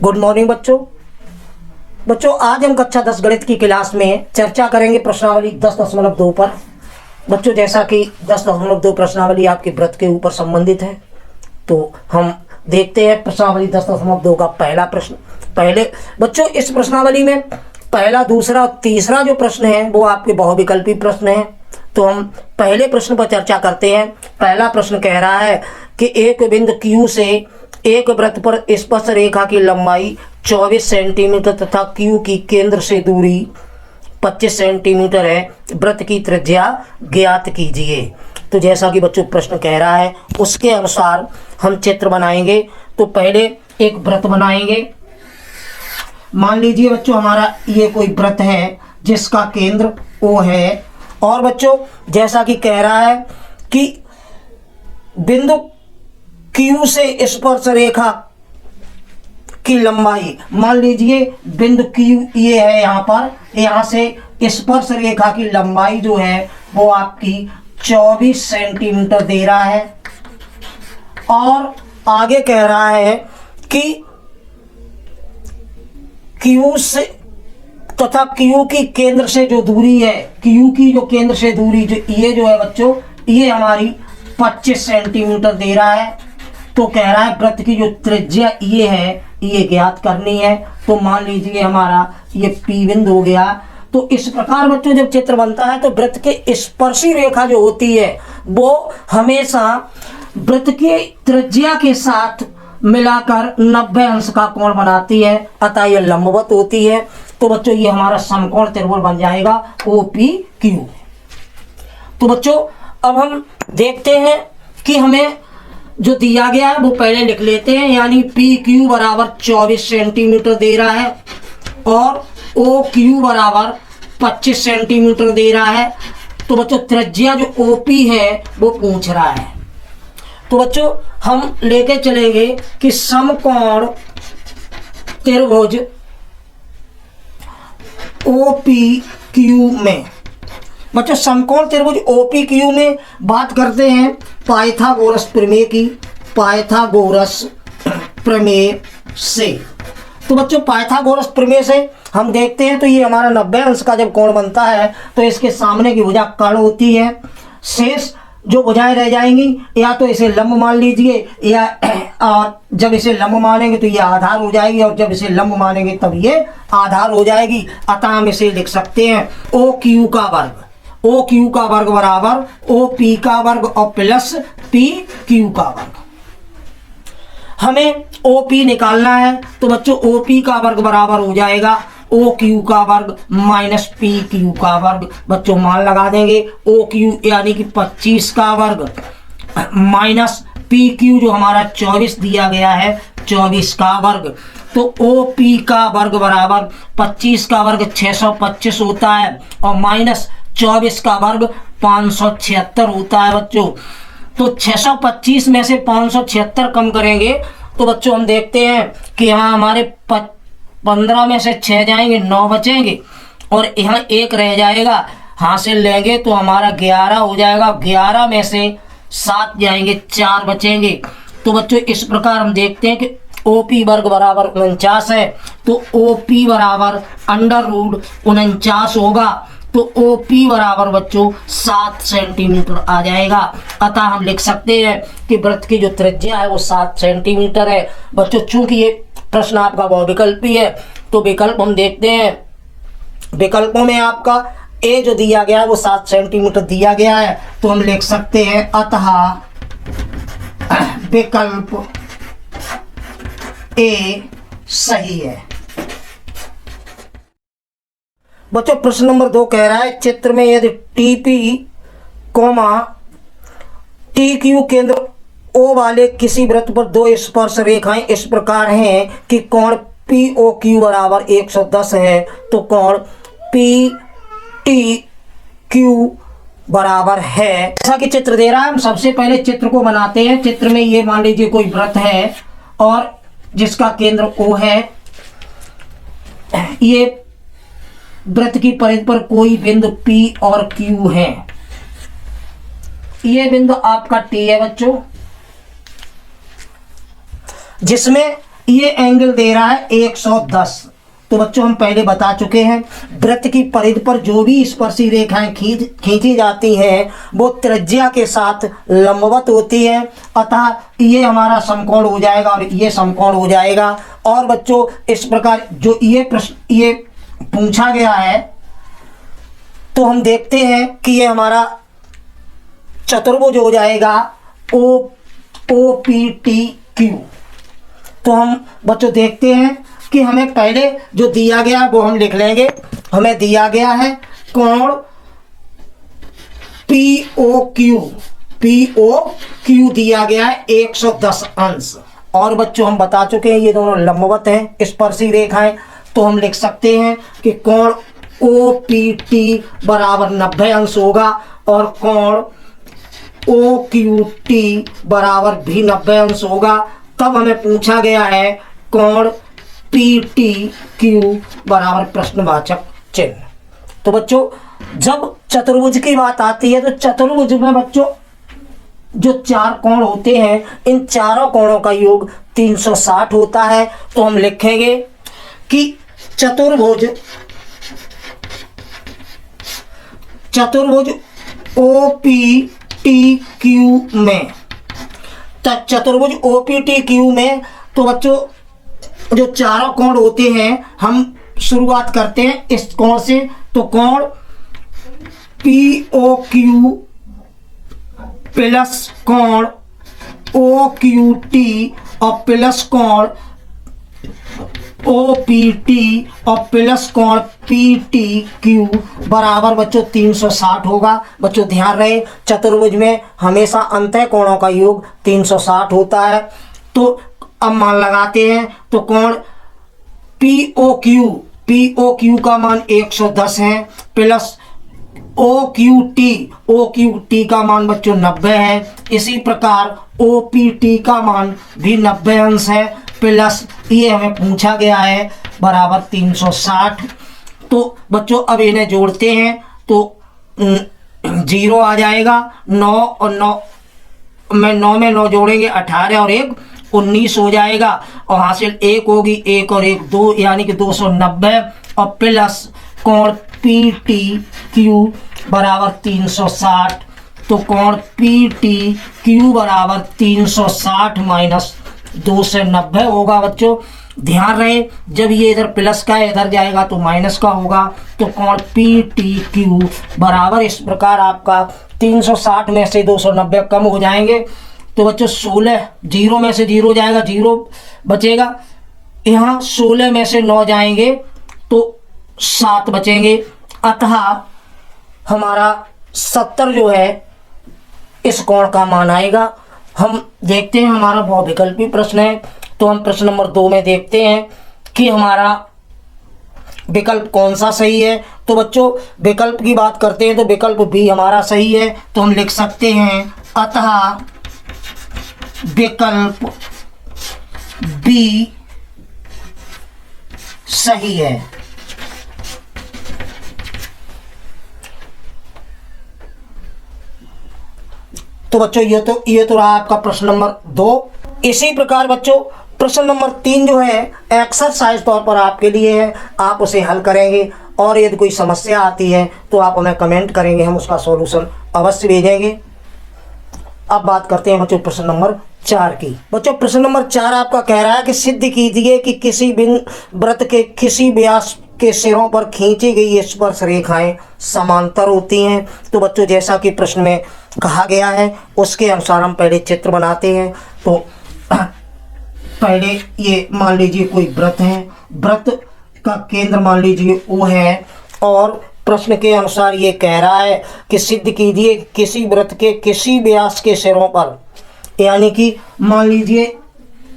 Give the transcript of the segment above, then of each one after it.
Good morning बच्चों आज हम कक्षा 10 गणित की क्लास में चर्चा करेंगे प्रश्नावली 10.2 पर। बच्चों जैसा कि 10.2 प्रश्नावली आपके व्रत के ऊपर संबंधित है, तो हम देखते हैं प्रश्नावली 10.2 का पहला प्रश्न। पहले बच्चों इस प्रश्नावली में पहला, दूसरा और तीसरा जो प्रश्न है वो आपके बहुविकल्पी प्रश्न है। तो हम पहले प्रश्न पर चर्चा करते हैं। पहला प्रश्न कह रहा है कि एक बिंदु Q से एक वृत्त पर स्पर्श रेखा की लंबाई 24 सेंटीमीटर तथा Q की केंद्र से दूरी 25 सेंटीमीटर है, वृत्त की त्रिज्या ज्ञात कीजिए। तो जैसा कि बच्चों प्रश्न कह रहा है उसके अनुसार हम चित्र बनाएंगे। तो पहले एक वृत्त बनाएंगे। मान लीजिए बच्चों हमारा ये कोई वृत्त है जिसका केंद्र O है, और बच्चों जैसा कि कह रहा है कि बिंदु Q से स्पर्श रेखा की लंबाई, मान लीजिए बिंदु Q ये है, यहाँ से स्पर्श रेखा की लंबाई जो है वो आपकी 24 सेंटीमीटर दे रहा है। और आगे कह रहा है कि Q से तथा Q की केंद्र से जो दूरी है, Q की जो केंद्र से दूरी जो ये जो है बच्चों, ये हमारी 25 सेंटीमीटर दे रहा है। तो कह रहा है वृत्त की जो त्रिज्या ये है ये ज्ञात करनी है। तो मान लीजिए हमारा ये P बिंदु हो गया। तो इस प्रकार बच्चों जब चित्र बनता है तो वृत्त के स्पर्शी रेखा जो होती है वो हमेशा वृत्त की त्रिज्या के साथ मिलाकर 90 अंश का कोण बनाती है, अतः यह लंबवत होती है। तो बच्चों ये हमारा समकोण त्रिभुज बन जाएगा OPQ। तो बच्चों अब हम देखते हैं कि हमें जो दिया गया है वो पहले लिख लेते हैं, यानी PQ बराबर 24 सेंटीमीटर दे रहा है और OQ बराबर 25 सेंटीमीटर दे रहा है। तो बच्चों त्रिज्या जो OP है वो पूछ रहा है। तो बच्चों हम लेके चलेंगे कि समकोण त्रिभुज OPQ में, बच्चों समकोण त्रिभुज OPQ में बात करते हैं पाइथागोरस प्रमेय की, पाइथागोरस प्रमेय से। तो बच्चों पाइथागोरस प्रमेय से हम देखते हैं तो ये हमारा 90 अंश का जब कोण बनता है तो इसके सामने की भुजा कर्ण होती है, शेष जो भुजाएं रह जाएंगी या तो इसे लंब मान लीजिए, या जब इसे लंब मानेंगे तो ये आधार हो जाएगी, और जब इसे लंब मानेंगे तब ये आधार हो जाएगी। अतः हम इसे लिख सकते हैं OQ का वर्ग, OQ का वर्ग बराबर OP का वर्ग और प्लस PQ का वर्ग। हमें OP निकालना है तो बच्चों OP का वर्ग बराबर हो जाएगा OQ का वर्ग माइनस PQ का वर्ग। बच्चों मान लगा देंगे, OQ यानी कि 25 का वर्ग माइनस PQ जो हमारा 24 दिया गया है 24 का वर्ग। तो OP का वर्ग बराबर 25 का वर्ग 625 होता है और माइनस 24 का वर्ग 576 होता है बच्चों। तो 625 में से 576 कम करेंगे तो बच्चों हम देखते हैं कि यहाँ हमारे 15 में से 6 जाएंगे, 9 बचेंगे और यहाँ 1 रह जाएगा, हासिल लेंगे तो हमारा 11 हो जाएगा। 11 में से 7 जाएंगे, 4 बचेंगे। तो बच्चों इस प्रकार हम देखते हैं कि OP वर्ग बराबर 49 है, तो OP बराबर √49 होगा। तो OP बराबर बच्चों 7 सेंटीमीटर आ जाएगा। अतः हम लिख सकते हैं कि वृत्त की जो त्रिज्या है वो 7 सेंटीमीटर है। बच्चों चूंकि ये प्रश्न आपका बहुविकल्पी है तो विकल्प हम देखते हैं। विकल्पों में आपका A जो दिया गया है वो 7 सेंटीमीटर दिया गया है, तो हम लिख सकते हैं अतः विकल्प A सही है। बच्चों प्रश्न नंबर 2 कह रहा है चित्र में यदि TP, TQ केंद्र O वाले किसी वृत्त पर 2 स्पर्श रेखाएं इस प्रकार हैं कि कोण POQ बराबर 110 है, तो कोण PTQ बराबर है। जैसा कि चित्र दे रहा है हम सबसे पहले चित्र को बनाते हैं। चित्र में ये मान लीजिए कोई वृत्त है और जिसका केंद्र O है। ये वृत्त की परिधि पर कोई बिंदु P और Q है। ये बिंदु आपका T है बच्चों, जिसमें ये एंगल दे रहा है 110। तो बच्चों हम पहले बता चुके हैं, वृत्त की परिधि पर जो भी स्पर्शी रेखाएं खींची जाती हैं वो त्रिज्या के साथ लंबवत होती है, अतः ये हमारा समकोण हो जाएगा और ये समकोण हो जाएगा। और बच्चों इस प्रकार जो ये प्रश्न ये पूछा गया है, तो हम देखते हैं कि ये हमारा चतुर्भुज हो जाएगा OPTQ। तो हम बच्चों देखते हैं कि हमें पहले जो दिया गया वो हम लिख लेंगे। हमें दिया गया है कोण POQ दिया गया है 110 अंश। और बच्चों हम बता चुके हैं ये दोनों लंबवत हैं स्पर्शी रेखाएं, तो हम लिख सकते हैं कि कोण OPT बराबर 90 अंश होगा और कोण OQT बराबर भी 90 अंश होगा। तब हमें पूछा गया है कोण PTQ बराबर प्रश्नवाचक चिन्ह। तो बच्चों जब चतुर्भुज की बात आती है तो चतुर्भुज में बच्चों जो चार कोण होते हैं, इन चारों कोणों का योग 360 होता है। तो हम लिखेंगे कि चतुर्भुज OPTQ में, चतुर्भुज OPTQ में तो बच्चों जो चारों कोण होते हैं, हम शुरुआत करते हैं इस कोण से। तो कोण POQ प्लस कोण OQT और प्लस कोण OPT और प्लस कोण PTQ बराबर बच्चों 360 होगा। बच्चों ध्यान रहे चतुर्भुज में हमेशा अंतः कोणों का योग 360 होता है। तो अब मान लगाते हैं, तो कोण POQ का मान 110 है प्लस OQT का मान बच्चों 90 है। इसी प्रकार OPT का मान भी 90 अंश है प्लस ये हमें पूछा गया है बराबर 360। तो बच्चों अब इन्हें जोड़ते हैं तो 0 आ जाएगा। 9 और 9 में 9 जोड़ेंगे 18 और 1 19 हो जाएगा और हासिल 1 होगी, 1 और 1 2 यानी कि 290 और प्लस कोण PTQ बराबर 360। तो कोण PTQ बराबर 360 माइनस 290 होगा। बच्चों ध्यान रहे जब ये इधर प्लस का इधर जाएगा तो माइनस का होगा। तो कोण PTQ बराबर इस प्रकार आपका 360 में से 290 कम हो जाएंगे। तो बच्चों 16 0 में से 0 जाएगा, 0 बचेगा। यहाँ 16 में से 9 जाएंगे तो 7 बचेंगे। अतः हमारा 70 जो है इस कोण का मान आएगा। हम देखते हैं हमारा बहुत विकल्पी प्रश्न है, तो हम प्रश्न नंबर 2 में देखते हैं कि हमारा विकल्प कौन सा सही है। तो बच्चों विकल्प की बात करते हैं तो विकल्प बी हमारा सही है। तो हम लिख सकते हैं अतः विकल्प बी सही है। तो बच्चों ये तो रहा आपका प्रश्न नंबर 2। इसी प्रकार बच्चों प्रश्न नंबर 3 जो है एक्सरसाइज तौर पर आपके लिए है, आप उसे हल करेंगे और यदि कोई समस्या आती है तो आप हमें कमेंट करेंगे, हम उसका सॉल्यूशन अवश्य भेजेंगे। अब बात करते हैं बच्चों प्रश्न नंबर 4 की। बच्चों प्रश्न नंबर 4 आपका कह रहा है कि सिद्ध कीजिए कि किसी बिंदु वृत्त के किसी व्यास के सिरों पर खींची गई स्पर्श रेखाएं समांतर होती हैं। तो बच्चों जैसा कि प्रश्न में कहा गया है उसके अनुसार हम पहले चित्र बनाते हैं। तो पहले ये मान लीजिए कोई वृत्त है, वृत्त का केंद्र मान लीजिए O है और प्रश्न के अनुसार ये कह रहा है कि सिद्ध कीजिए किसी वृत्त के किसी व्यास के सिरों पर, यानी कि मान लीजिए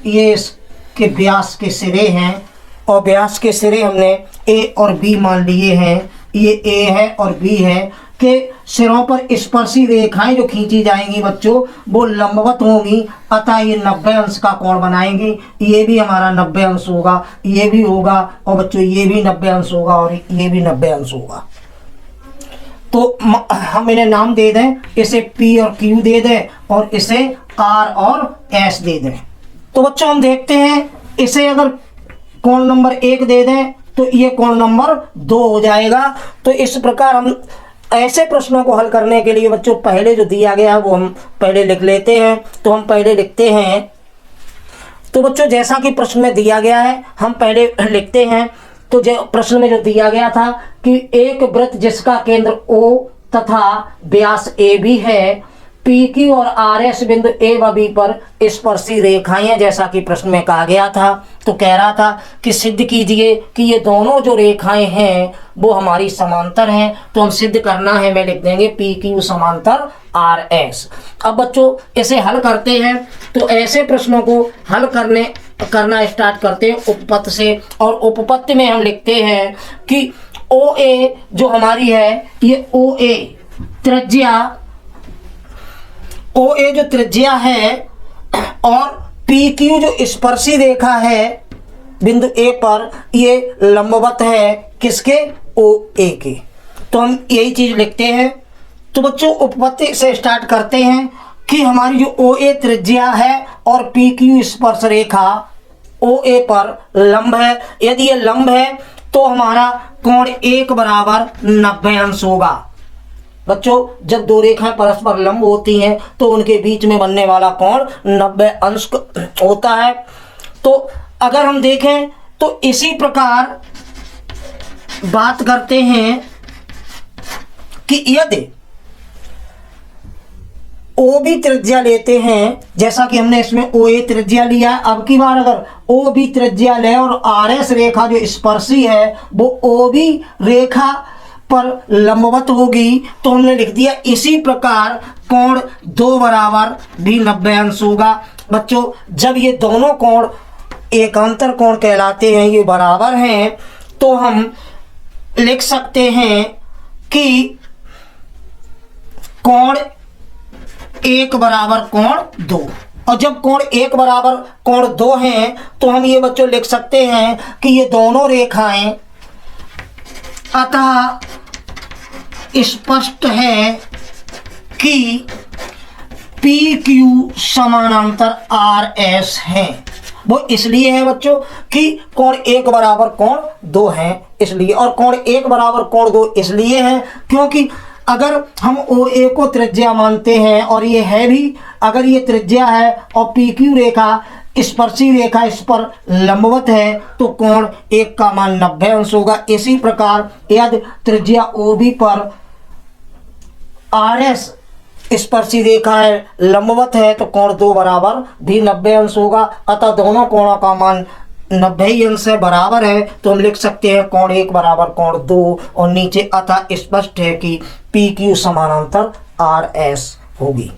ये इसके व्यास के सिरे हैं और व्यास के सिरे हमने A और B मान लिए हैं, ये A है और B है, के सिरों पर स्पर्शी रेखाएं जो खींची जाएंगी बच्चों वो लंबवत होंगी, अतः ये 90 अंश का कोण बनाएंगी। ये भी हमारा 90 अंश होगा, ये भी होगा और बच्चों ये भी 90 अंश होगा और ये भी 90 अंश होगा। तो हम इन्हें नाम दे दें, इसे P और Q दे दें और इसे R और S दे दें। तो बच्चों हम देखते हैं इसे अगर कोण नंबर 1 दे दें तो ये कोण नंबर 2 हो जाएगा। तो इस प्रकार हम ऐसे प्रश्नों को हल करने के लिए बच्चों पहले जो दिया गया है वो हम पहले लिख लेते हैं। तो हम पहले लिखते हैं, तो बच्चों जैसा कि प्रश्न में दिया गया है हम पहले लिखते हैं। तो जो प्रश्न में जो दिया गया था कि एक वृत्त जिसका केंद्र O तथा व्यास AB है, PQ और RS बिंदु A व B पर स्पर्शी रेखाएं हैं, जैसा कि प्रश्न में कहा गया था। तो कह रहा था कि सिद्ध कीजिए कि ये दोनों जो रेखाएं हैं वो हमारी समांतर हैं। तो हम सिद्ध करना है, मैं लिख देंगे PQ समांतर RS। अब बच्चों इसे हल करते हैं। तो ऐसे प्रश्नों को हल करना स्टार्ट करते हैं उपपत्ति से। और उपपत्ति में हम लिखते हैं कि OA जो हमारी है, ये OA त्रिज्या, OA जो त्रिज्या है और PQ जो स्पर्शी रेखा है बिंदु A पर, ये लंबवत है किसके? OA के। तो हम यही चीज लिखते हैं। तो बच्चों उपपत्ति से स्टार्ट करते हैं कि हमारी जो OA त्रिज्या है और PQ स्पर्श रेखा OA पर लंब है। यदि ये लंब है तो हमारा कोण 1 बराबर 90 अंश होगा। बच्चों जब दो रेखाएं परस्पर लंब होती हैं तो उनके बीच में बनने वाला कोण 90 अंश होता है। तो अगर हम देखें तो इसी प्रकार बात करते हैं कि यदि OB त्रिज्या लेते हैं, जैसा कि हमने इसमें OA त्रिज्या लिया, अब की बार अगर OB त्रिज्या ले और RS रेखा जो स्पर्शी है वो OB रेखा पर लंबवत होगी, तो हमने लिख दिया इसी प्रकार कोण 2 बराबर भी 90 अंश होगा। बच्चों जब ये दोनों कोण एकांतर कोण कहलाते हैं, ये बराबर हैं, तो हम लिख सकते हैं कि कोण 1 बराबर कोण 2। और जब कोण 1 बराबर कोण 2 हैं तो हम ये बच्चों लिख सकते हैं कि ये दोनों रेखाएं अतः स्पष्ट है कि PQ समानांतर RS हैं। वो इसलिए है बच्चों कि कोण 1 बराबर कोण 2 है इसलिए, और कोण 1 बराबर कोण 2 इसलिए है क्योंकि अगर हम OA को त्रिज्या मानते हैं और ये है भी, अगर ये त्रिज्या है और PQ रेखा स्पर्शी रेखा इस पर लंबवत है तो कोण 1 का मान 90 अंश होगा। इसी प्रकार यदि त्रिज्या OB पर RS स्पर्शी रेखा है लंबवत है तो कोण 2 बराबर भी 90 अंश होगा। अतः दोनों कोणों का मान 90 ही अंश है, बराबर है। तो हम लिख सकते हैं कोण 1 बराबर कोण 2 और नीचे अतः स्पष्ट है कि PQ समानांतर RS होगी।